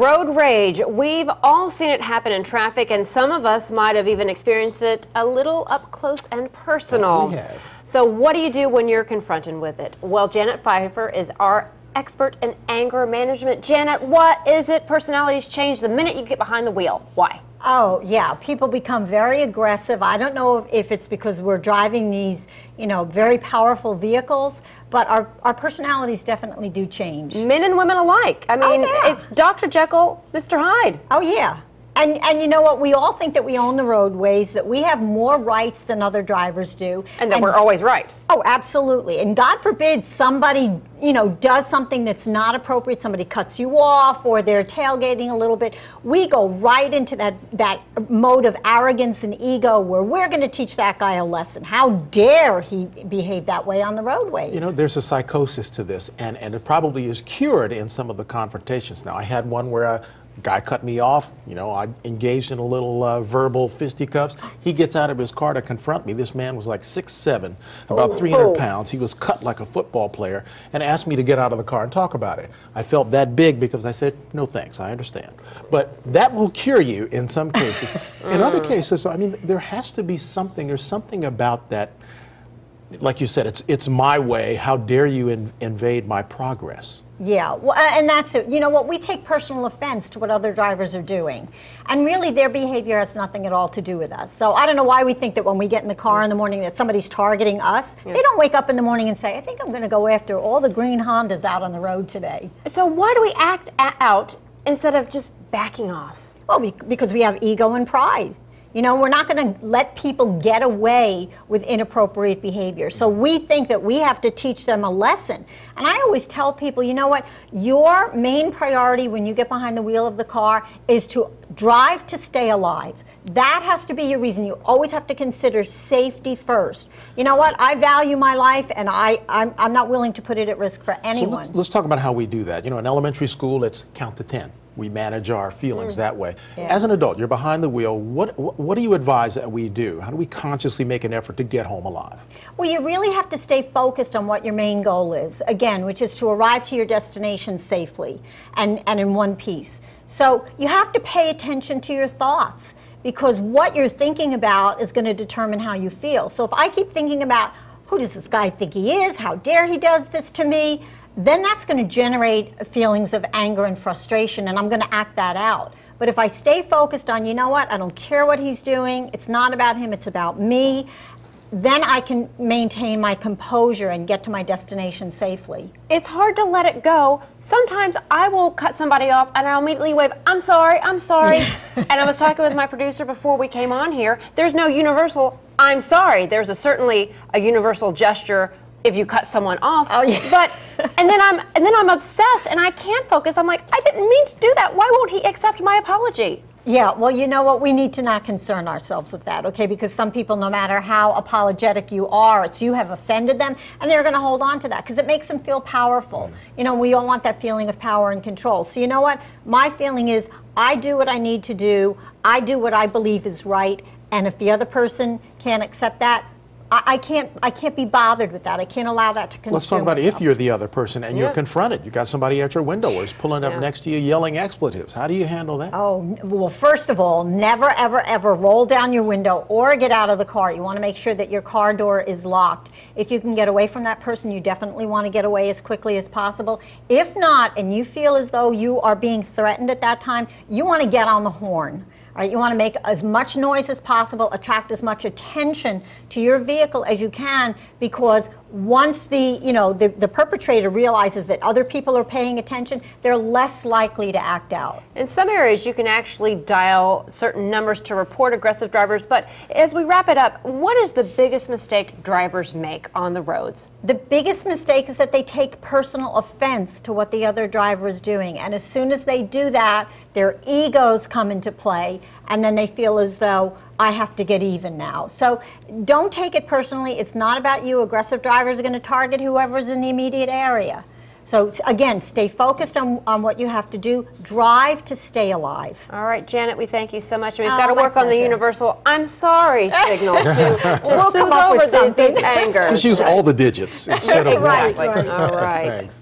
road rage. We've all seen it happen in traffic, and some of us might have even experienced it a little up close and personal. We have. So what do you do when you're confronted with it? Well, Janet Pfeiffer is our expert in anger management. Janet, what is it? Personalities change the minute you get behind the wheel. Why? Oh, yeah. People become very aggressive. I don't know if it's because we're driving these, very powerful vehicles, but our personalities definitely do change. Men and women alike. I mean, It's Dr. Jekyll, Mr. Hyde. Oh, yeah. And you know what? We all think that we own the roadways, that we have more rights than other drivers do. And that we're always right. Oh, absolutely. And God forbid somebody, does something that's not appropriate. Somebody cuts you off or they're tailgating a little bit. We go right into that mode of arrogance and ego where we're going to teach that guy a lesson. How dare he behave that way on the roadways? There's a psychosis to this, and it probably is cured in some of the confrontations. Now, I had one where a guy cut me off. I engaged in a little verbal fisticuffs. He gets out of his car to confront me. This man was like 6'7", about 300 pounds. He was cut like a football player and asked me to get out of the car and talk about it. I felt that big because I said, no thanks, I understand. But that will cure you in some cases. In other cases, I mean, there has to be something, there's something about that, like you said, it's my way. How dare you invade my progress? Yeah, well, and that's it. You know what? We take personal offense to what other drivers are doing. And really, their behavior has nothing at all to do with us. So I don't know why we think that when we get in the car in the morning that somebody's targeting us. They don't wake up in the morning and say, I think I'm going to go after all the green Hondas out on the road today. So why do we act out instead of just backing off? Well, because we have ego and pride. We're not going to let people get away with inappropriate behavior. So we think that we have to teach them a lesson. And I always tell people, you know what? Your main priority when you get behind the wheel of the car is to drive to stay alive. That has to be your reason. You always have to consider safety first. You know what? I value my life, and I'm not willing to put it at risk for anyone. So let's talk about how we do that. In elementary school, it's count to 10. We manage our feelings that way. Yeah. As an adult, you're behind the wheel. What do you advise that we do? How do we consciously make an effort to get home alive? Well, you really have to stay focused on what your main goal is, again, which is to arrive to your destination safely and in one piece. So you have to pay attention to your thoughts, because what you're thinking about is going to determine how you feel. So if I keep thinking about, who does this guy think he is? How dare he does this to me? Then that's going to generate feelings of anger and frustration, and I'm going to act that out. But if I stay focused on, you know what, I don't care what he's doing, it's not about him, it's about me, then I can maintain my composure and get to my destination safely. It's hard to let it go. Sometimes I will cut somebody off and I'll immediately wave, I'm sorry, I'm sorry. And I was talking with my producer before we came on here. There's no universal, I'm sorry. There's certainly a universal gesture if you cut someone off. Oh, yeah. But and then I'm obsessed and I can't focus. I'm like, I didn't mean to do that. Why won't he accept my apology? Yeah, well, you know what? We need to not concern ourselves with that, okay? Because some people, no matter how apologetic you are, it's you have offended them, and they're going to hold on to that because it makes them feel powerful. We all want that feeling of power and control. So you know what? My feeling is I do what I need to do. I do what I believe is right, and if the other person can't accept that, I can't be bothered with that. I can't allow that to consume. Let's talk about if you're the other person and you're confronted. You got somebody at your window or he's pulling up next to you yelling expletives. How do you handle that? Oh, well, first of all, never, ever, ever roll down your window or get out of the car. You want to make sure that your car door is locked. If you can get away from that person, you definitely want to get away as quickly as possible. If not, and you feel as though you are being threatened at that time, you want to get on the horn. All right, you want to make as much noise as possible, attract as much attention to your vehicle as you can, because once the perpetrator realizes that other people are paying attention, they're less likely to act out. In some areas, you can actually dial certain numbers to report aggressive drivers. But as we wrap it up, what is the biggest mistake drivers make on the roads? The biggest mistake is that they take personal offense to what the other driver is doing. And as soon as they do that, their egos come into play, and then they feel as though, I have to get even now. So don't take it personally. It's not about you. Aggressive drivers are going to target whoever's in the immediate area. So again, stay focused on what you have to do. Drive to stay alive. All right, Janet, we thank you so much. We've got to work on the universal I'm sorry signal to soothe over these anger. Just use all the digits instead of one. Exactly. All right. Thanks.